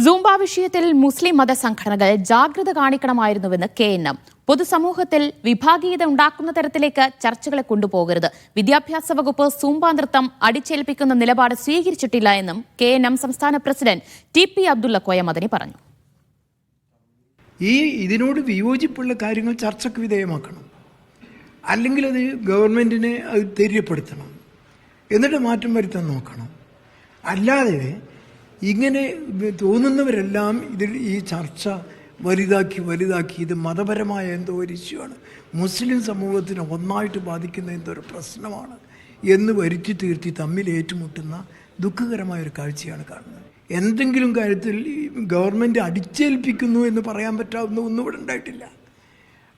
Zumba വിഷയത്തിൽ മുസ്ലിം മതസംഘടനകൾ ജാഗ്രത കാണിക്കണമായിരുന്നുവെന്ന് KNM. പൊതുസമൂഹത്തിൽ വിഭാഗീയത ഉണ്ടാക്കുന്ന തരത്തിലേക്ക് ചർച്ചകളെ കൊണ്ടുപോകരുത്. വിദ്യാഭ്യാസ വകുപ്പ് സൂംബ നൃത്തം അടിച്ചേൽപ്പിക്കുന്ന നിലപാട് സ്വീകരിച്ചിട്ടില്ല എന്നും KNM സംസ്ഥാന പ്രസിഡന്റ് TP അബ്ദുള്ള കോയ മദനി പറഞ്ഞു. ഇതിനോട് വിയോജിപ്പുള്ള കാര്യങ്ങൾ ചർച്ചയ്ക്ക് വിധേയമാക്കണം, അല്ലെങ്കിൽ അത് ഗവൺമെന്റിനെ അത് തെര്യപ്പെടുത്തണം, എന്നിട്ട് മാറ്റം വരുത്താൻ നോക്കണം. അല്ലാതെ ഇങ്ങനെ തോന്നുന്നവരെല്ലാം ഈ ചർച്ച വലുതാക്കി ഇത് മതപരമായ എന്തോ ഒരു ഇഷ്യൂവാണ്, മുസ്ലിം സമൂഹത്തിനെ ഒന്നായിട്ട് ബാധിക്കുന്ന എന്തോ ഒരു പ്രശ്നമാണ് എന്ന് വരുത്തി തീർത്തി തമ്മിൽ ഏറ്റുമുട്ടുന്ന ദുഃഖകരമായൊരു കാഴ്ചയാണ് കാണുന്നത്. എന്തെങ്കിലും കാര്യത്തിൽ ഗവൺമെൻറ് അടിച്ചേൽപ്പിക്കുന്നു എന്ന് പറയാൻ പറ്റാവുന്ന ഒന്നും ഇവിടെ ഉണ്ടായിട്ടില്ല.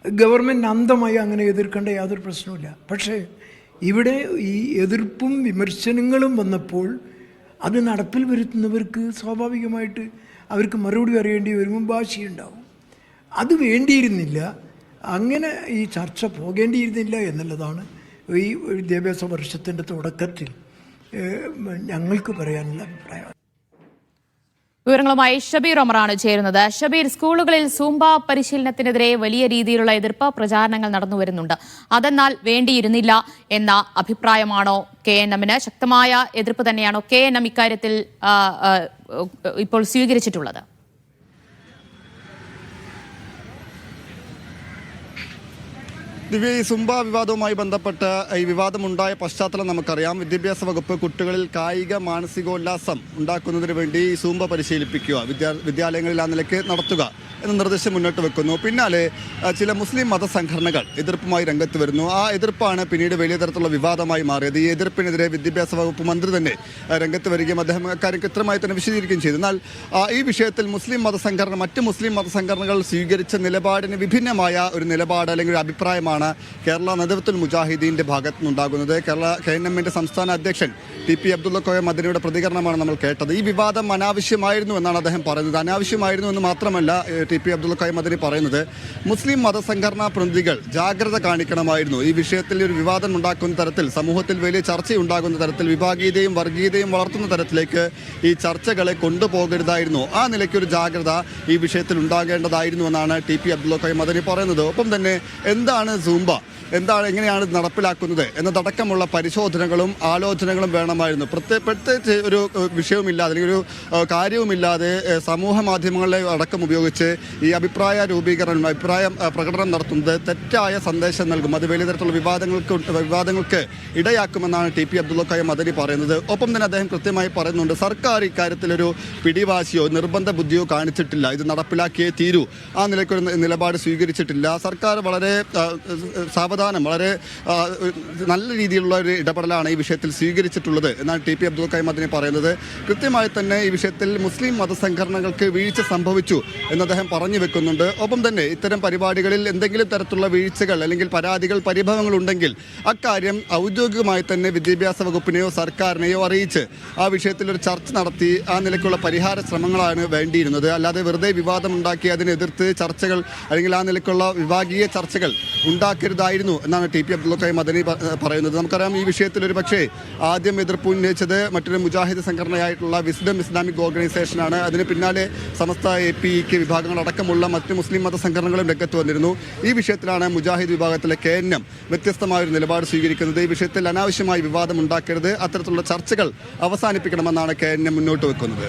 ഗവൺമെൻറ് അന്ധമായി അങ്ങനെ എതിർക്കേണ്ട യാതൊരു പ്രശ്നവുമില്ല. പക്ഷേ ഇവിടെ ഈ എതിർപ്പും വിമർശനങ്ങളും വന്നപ്പോൾ അത് നടപ്പിൽ വരുത്തുന്നവർക്ക് സ്വാഭാവികമായിട്ട് അവർക്ക് മറുപടി അറിയേണ്ടി വരുമ്പോൾ ഭാഷയുണ്ടാവും. അത് വേണ്ടിയിരുന്നില്ല, അങ്ങനെ ഈ ചർച്ച പോകേണ്ടിയിരുന്നില്ല എന്നുള്ളതാണ് ഈ വിദ്യാഭ്യാസ വർഷത്തിൻ്റെ തുടക്കത്തിൽ ഞങ്ങൾക്ക് പറയാനുള്ള അഭിപ്രായം. വിവരങ്ങളുമായി ഷബീർ ഒമറാണ് ചേരുന്നത്. ഷബീർ, സ്കൂളുകളിൽ സൂംബ പരിശീലനത്തിനെതിരെ വലിയ രീതിയിലുള്ള എതിർപ്പ് പ്രചാരണങ്ങൾ നടന്നുവരുന്നുണ്ട്. അതെന്നാൽ വേണ്ടിയിരുന്നില്ല എന്ന അഭിപ്രായമാണോ KNM-ന്? ശക്തമായ എതിർപ്പ് തന്നെയാണോ KNM ഇക്കാര്യത്തിൽ ഇപ്പോൾ സ്വീകരിച്ചിട്ടുള്ളത്? ദിവ്യ, ഈ സുംബ വിവാദവുമായി ബന്ധപ്പെട്ട് ഈ വിവാദമുണ്ടായ പശ്ചാത്തലം നമുക്കറിയാം. വിദ്യാഭ്യാസ വകുപ്പ് കുട്ടികളിൽ കായിക മാനസികോല്ലാസം ഉണ്ടാക്കുന്നതിന് വേണ്ടി ഈ സൂംബ പരിശീലിപ്പിക്കുക, വിദ്യാലയങ്ങളിൽ ആ നിലയ്ക്ക് നടത്തുക എന്ന നിർദ്ദേശം മുന്നോട്ട് വെക്കുന്നു. പിന്നാലെ ചില മുസ്ലിം മതസംഘടനകൾ എതിർപ്പുമായി രംഗത്ത് വരുന്നു. ആ എതിർപ്പാണ് പിന്നീട് വലിയ തരത്തിലുള്ള വിവാദമായി മാറിയത്. ഈ എതിർപ്പിനെതിരെ വിദ്യാഭ്യാസ വകുപ്പ് മന്ത്രി തന്നെ രംഗത്ത് വരികയും അദ്ദേഹം കാര്യം കൃത്യമായി തന്നെ വിശദീകരിക്കുകയും ചെയ്തു. എന്നാൽ ഈ വിഷയത്തിൽ മറ്റ് മുസ്ലിം മതസംഘടനകൾ സ്വീകരിച്ച നിലപാടിന് വിഭിന്നമായ ഒരു നിലപാട് അല്ലെങ്കിൽ ഒരു അഭിപ്രായമാണ് കേരള നദവത്തുൽ മുജാഹിദീൻ്റെ ഭാഗത്തു നിന്നുണ്ടാകുന്നത്. KNM-ന്റെ സംസ്ഥാന അധ്യക്ഷൻ TP അബ്ദുള്ള കോയ മദനിയുടെ പ്രതികരണമാണ് നമ്മൾ കേട്ടത്. ഈ വിവാദം അനാവശ്യമായിരുന്നു എന്നാണ് അദ്ദേഹം പറയുന്നത്. അനാവശ്യമായിരുന്നു എന്ന് മാത്രമല്ല TP അബ്ദുള്ള കോയ മദനി പറയുന്നത്, മുസ്ലിം മതസംഘടനാ പ്രതിനിധികൾ ജാഗ്രത കാണിക്കണമായിരുന്നു. ഈ വിഷയത്തിൽ ഒരു വിവാദം ഉണ്ടാക്കുന്ന തരത്തിൽ, സമൂഹത്തിൽ വലിയ ചർച്ചയുണ്ടാകുന്ന തരത്തിൽ, വിഭാഗീയതയും വർഗീയതയും വളർത്തുന്ന തരത്തിലേക്ക് ഈ ചർച്ചകളെ കൊണ്ടുപോകരുതായിരുന്നു. ആ നിലയ്ക്കൊരു ജാഗ്രത ഈ വിഷയത്തിൽ ഉണ്ടാകേണ്ടതായിരുന്നു എന്നാണ് TP അബ്ദുള്ള കോയ മദനി പറയുന്നത്. ഒപ്പം തന്നെ എന്താണ് സൂംബ, എങ്ങനെയാണ് നടപ്പിലാക്കുന്നത് എന്നതടക്കമുള്ള പരിശോധനകളും ആലോചനകളും വേണമായിരുന്നു. പ്രത്യേകിച്ച് ഒരു വിഷയവുമില്ലാതെ അല്ലെങ്കിൽ ഒരു കാര്യവുമില്ലാതെ സമൂഹ മാധ്യമങ്ങളെ അടക്കം ഉപയോഗിച്ച് ഈ അഭിപ്രായ പ്രകടനം നടത്തുന്നത് തെറ്റായ സന്ദേശം നൽകും. അത് വലിയ തരത്തിലുള്ള വിവാദങ്ങൾക്ക് ഇടയാക്കുമെന്നാണ് TP അബ്ദുള്ള കോയ മദനി പറയുന്നത്. ഒപ്പം തന്നെ അദ്ദേഹം കൃത്യമായി പറയുന്നുണ്ട്, സർക്കാർ ഇക്കാര്യത്തിലൊരു പിടിവാശിയോ നിർബന്ധ ബുദ്ധിയോ കാണിച്ചിട്ടില്ല. ഇത് നടപ്പിലാക്കിയേ തീരൂ, ആ നിലയ്ക്കൊരു നിലപാട് സ്വീകരിച്ചിട്ടില്ല. സർക്കാർ വളരെ വളരെ നല്ല രീതിയിലുള്ള ഒരു ഇടപെടലാണ് ഈ വിഷയത്തിൽ സ്വീകരിച്ചിട്ടുള്ളത് എന്നാണ് TP അബ്ദുൾ കോയ മദനി പറയുന്നത്. കൃത്യമായി തന്നെ ഈ വിഷയത്തിൽ മുസ്ലിം മതസംഘടനകൾക്ക് വീഴ്ച സംഭവിച്ചു എന്ന് അദ്ദേഹം പറഞ്ഞു വെക്കുന്നുണ്ട്. ഒപ്പം തന്നെ ഇത്തരം പരിപാടികളിൽ എന്തെങ്കിലും തരത്തിലുള്ള വീഴ്ചകൾ അല്ലെങ്കിൽ പരാതികൾ, പരിഭവങ്ങൾ ഉണ്ടെങ്കിൽ അക്കാര്യം ഔദ്യോഗികമായി തന്നെ വിദ്യാഭ്യാസ വകുപ്പിനെയോ സർക്കാരിനെയോ അറിയിച്ച് ആ വിഷയത്തിൽ ഒരു ചർച്ച നടത്തി ആ നിലയ്ക്കുള്ള പരിഹാര ശ്രമങ്ങളാണ് വേണ്ടിയിരുന്നത്. അല്ലാതെ വെറുതെ വിവാദമുണ്ടാക്കി അതിനെതിർത്ത് ചർച്ചകൾ അല്ലെങ്കിൽ ആ നിലയ്ക്കുള്ള വിഭാഗീയ ചർച്ചകൾ ഉണ്ടാക്കരുതായിരുന്നു എന്നാണ് TP അബ്ദുള്ള കോയ മദനി പറയുന്നത്. നമുക്കറിയാം, ഈ വിഷയത്തിൽ ഒരു പക്ഷേ ആദ്യം എതിർപ്പ് ഉന്നയിച്ചത് മറ്റൊരു മുജാഹിദ് സംഘടനയായിട്ടുള്ള വിസ്ഡം ഇസ്ലാമിക് ഓർഗനൈസേഷനാണ്. അതിന് പിന്നാലെ സമസ്ത APEK വിഭാഗങ്ങളടക്കമുള്ള മറ്റ് മുസ്ലിം മതസംഘടനകളും രംഗത്ത് വന്നിരുന്നു. ഈ വിഷയത്തിലാണ് മുജാഹിദ് വിഭാഗത്തിലെ KNM വ്യത്യസ്തമായൊരു നിലപാട് സ്വീകരിക്കുന്നത്. ഈ വിഷയത്തിൽ അനാവശ്യമായി വിവാദം ഉണ്ടാക്കരുത്, അത്തരത്തിലുള്ള ചർച്ചകൾ അവസാനിപ്പിക്കണമെന്നാണ് KNM മുന്നോട്ട് വെക്കുന്നത്.